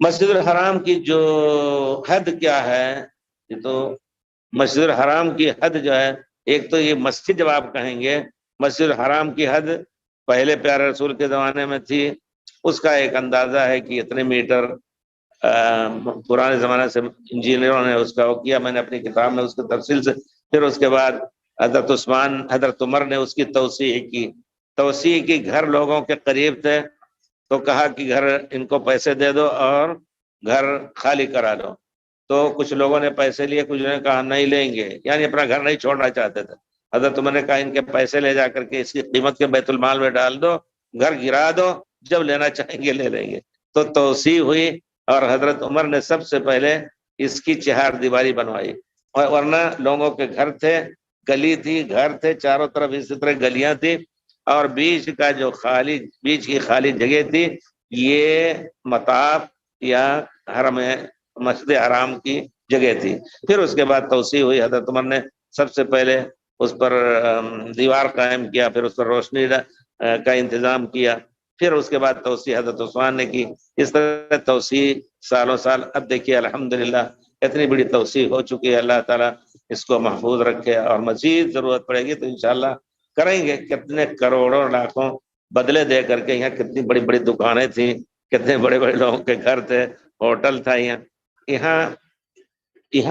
مسجد الحرام کی جو حد کیا ہے، یہ تو مسجد الحرام کی حد جو ہے، ایک تو یہ مسجد جب آپ کہیں گے، مسجد الحرام کی حد پہلے پیارے رسول کے زمانے میں تھی، اس کا ایک اندازہ ہے کہ اتنے میٹر، پرانے زمانے سے انجینئروں نے اس کا وہ کیا، میں نے اپنی کتاب میں اس کی تفصیل سے، پھر اس کے بعد حضرت عثمان حضرت عمر نے اس کی توسیع کی، گھر لوگوں کے قریب تھے تو کہا کہ گھر ان کو پیسے دے دو اور گھر خالی کرا دو، تو کچھ لوگوں نے پیسے لیے، کچھ نے کہا نہیں لیں گے، یعنی اپنا گھر نہیں چھوڑنا چاہتے تھے۔ حضرت عمر نے کہا ان کے پیسے لے جا کر کے اس کی قیمت کے بیت المال میں ڈال دو، گھر گرا دو، جب لینا چاہیں گے لے لیں گے۔ تو توسیع ہوئی، اور حضرت عمر نے سب سے پہلے اس کی چہار دیواری بنوائی، اور ورنہ لوگوں کے گھر تھے، گلی تھی، گھر تھے چاروں طرف، اسی طرح گلیاں تھی، اور بیچ کی خالی جگہ تھی، یہ مطاف یا حرم مسجد حرام کی جگہ تھی۔ پھر اس کے بعد توسیع ہوئی، حضرت عمر نے سب سے پہلے اس پر دیوار قائم کیا، پھر اس پر روشنی کا انتظام کیا، پھر اس کے بعد توسیع حضرت عثمان نے کی، اس طرح توسیع سالوں سال۔ اب دیکھیے الحمدللہ اتنی بڑی توسیع ہو چکی ہے، اللہ تعالیٰ اس کو محفوظ رکھے، اور مزید ضرورت پڑے گی تو انشاءاللہ کریں گے۔ کتنے کروڑوں لاکھوں بدلے دے کر کے، یہاں کتنی بڑی بڑی دکانیں تھیں، کتنے بڑے بڑے لوگوں کے گھر تھے، ہوٹل تھا، یہاں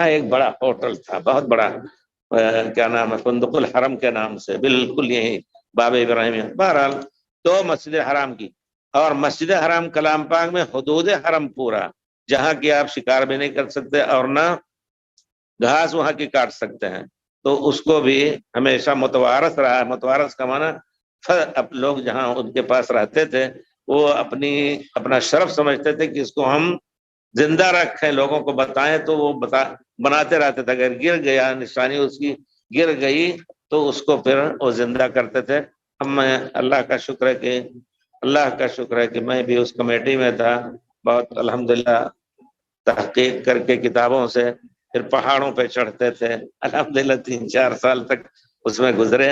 ایک بڑا ہوٹل تھا، بہت بڑا، کیا نام ہے، فندق الحرم کے نام سے، بالکل یہی باب ابراہیم۔ بہرحال تو مسجد حرام کی، اور مسجد حرام کلام پاک میں حدود حرم پورا، جہاں کی آپ شکار بھی نہیں کر سکتے اور نہ گھاس وہاں کی کاٹ سکتے ہیں، تو اس کو بھی ہمیشہ متوارث رہا ہے۔ متوارث کا معنی اب لوگ جہاں ان کے پاس رہتے تھے وہ اپنا شرف سمجھتے تھے کہ اس کو ہم زندہ رکھیں، لوگوں کو بتائیں، تو وہ بناتے رہتے تھے، اگر گر گیا، نشانی اس کی گر گئی تو اس کو پھر وہ زندہ کرتے تھے۔ اللہ کا شکر ہے کہ میں بھی اس کمیٹی میں تھا، بہت الحمدللہ تحقیق کر کے کتابوں سے، پھر پہاڑوں پہ چڑھتے تھے، الحمدللہ 3-4 سال تک اس میں گزرے،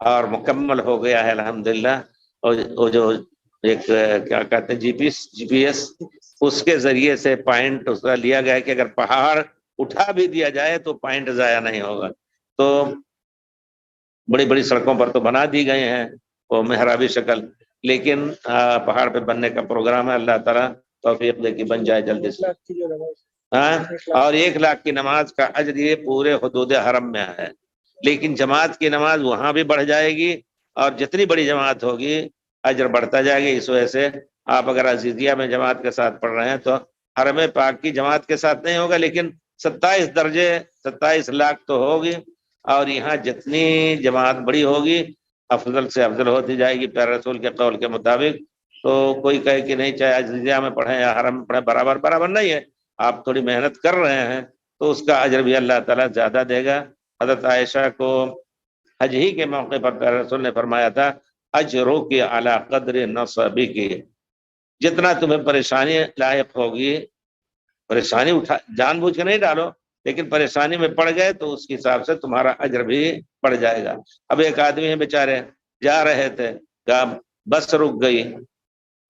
اور مکمل ہو گیا ہے الحمدللہ۔ اور وہ جو ایک کیا کہتے ہیں جی پی ایس، اس کے ذریعے سے پوائنٹ اس کا لیا گیا ہے کہ اگر پہاڑ اٹھا بھی دیا جائے تو پوائنٹ ضائع نہیں ہوگا۔ تو بڑی بڑی سڑکوں پر تو بنا دی گئے ہیں وہ محرابی شکل، لیکن پہاڑ پہ بننے کا پروگرام ہے، اللہ تعالیٰ توفیق دے کہ بن جائے جلدی سے۔ اور 1 لاکھ کی نماز کا اجر یہ پورے حدود حرم میں ہے، لیکن جماعت کی نماز وہاں بھی بڑھ جائے گی، اور جتنی بڑی جماعت ہوگی اجر بڑھتا جائے گی۔ اس وجہ سے آپ اگر عزیزیہ میں جماعت کے ساتھ پڑھ رہے ہیں تو حرم پاک کی جماعت کے ساتھ نہیں ہوگا، لیکن 27 لاکھ تو ہوگی، اور یہاں جتنی جماعت بڑی ہوگی افضل سے افضل ہوتی جائے گی پیارے رسول کے قول کے مطابق۔ تو کوئی کہے کہ نہیں چاہے عزیزیہ میں پڑھیں یا حرم میں پڑھیں، برابر نہیں ہے، آپ تھوڑی محنت کر رہے ہیں تو اس کا اجر بھی اللہ تعالیٰ زیادہ دے گا۔ حضرت عائشہ کو حج ہی کے موقع پر پیارے رسول نے فرمایا تھا اجرو کی اعلیٰ قدر نصبی کی، جتنا تمہیں پریشانی لاحق ہوگی، پریشانی جان بوجھ کے نہیں ڈالو، لیکن پریشانی میں پڑ گئے تو اس کے حساب سے تمہارا اجر بھی پڑ جائے گا۔ اب ایک آدمی ہے بیچارے جا رہے تھے، کہا بس رک گئی،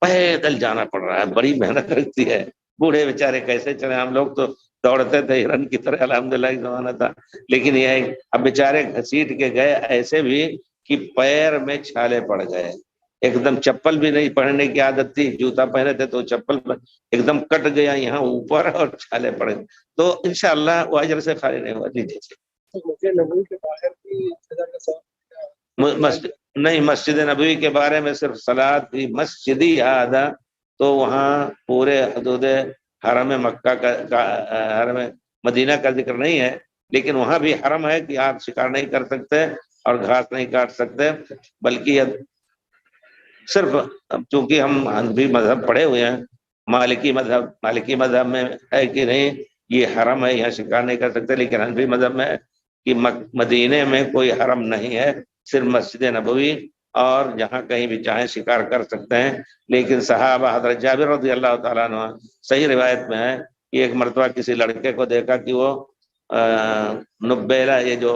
پیدل جانا پڑ رہا ہے، بڑی محنت لگتی ہے، بوڑھے بیچارے کیسے چلے، ہم لوگ تو دوڑتے تھے ہرن کی طرح، الحمدللہ ایک زمانہ تھا، لیکن یہ ہے اب بیچارے گھسیٹ کے گئے ایسے بھی کہ پیر میں چھالے پڑ گئے، ایک دم چپل بھی نہیں پہننے کی عادت تھی، جوتا پہنے تھے تو چپل ایک دم کٹ گیا یہاں اوپر اور چھالے پڑ گئے، تو انشاءاللہ وہ اجر سے خالی نہیں ہوا۔ نہیں، مسجد نبوی کے بارے میں صرف صلاۃ بھی مسجدی ہذا، تو وہاں پورے حدود حرم مکہ کا حرم مدینہ کا ذکر نہیں ہے، لیکن وہاں بھی حرم ہے کہ آپ شکار نہیں کر سکتے اور گھاس نہیں کاٹ سکتے، بلکہ صرف چونکہ ہم حنفی مذہب پڑھے ہوئے ہیں، مالکی مذہب میں ہے کہ نہیں یہ حرم ہے، یہاں شکار نہیں کر سکتے، لیکن حنفی مذہب میں ہے کہ مدینے میں کوئی حرم نہیں ہے، صرف مسجد نبوی، اور جہاں کہیں بھی چاہیں شکار کر سکتے ہیں۔ لیکن صحابہ حضرت جابر رضی اللہ تعالیٰ عنہ صحیح روایت میں ہے کہ ایک مرتبہ کسی لڑکے کو دیکھا کہ وہ نبیلا، یہ جو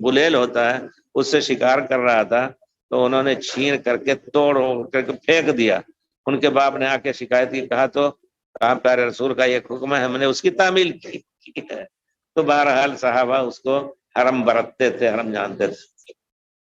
گلیل ہوتا ہے اس سے شکار کر رہا تھا، تو انہوں نے چھین کر کے توڑ کر کے پھینک دیا، ان کے باپ نے آ کے شکایت کی، کہا تو کہا پیارے رسول کا ایک حکم ہے، ہم نے اس کی تعمیل کی ہے۔ تو بہرحال صحابہ اس کو حرم برتتے تھے، حرم جانتے تھے۔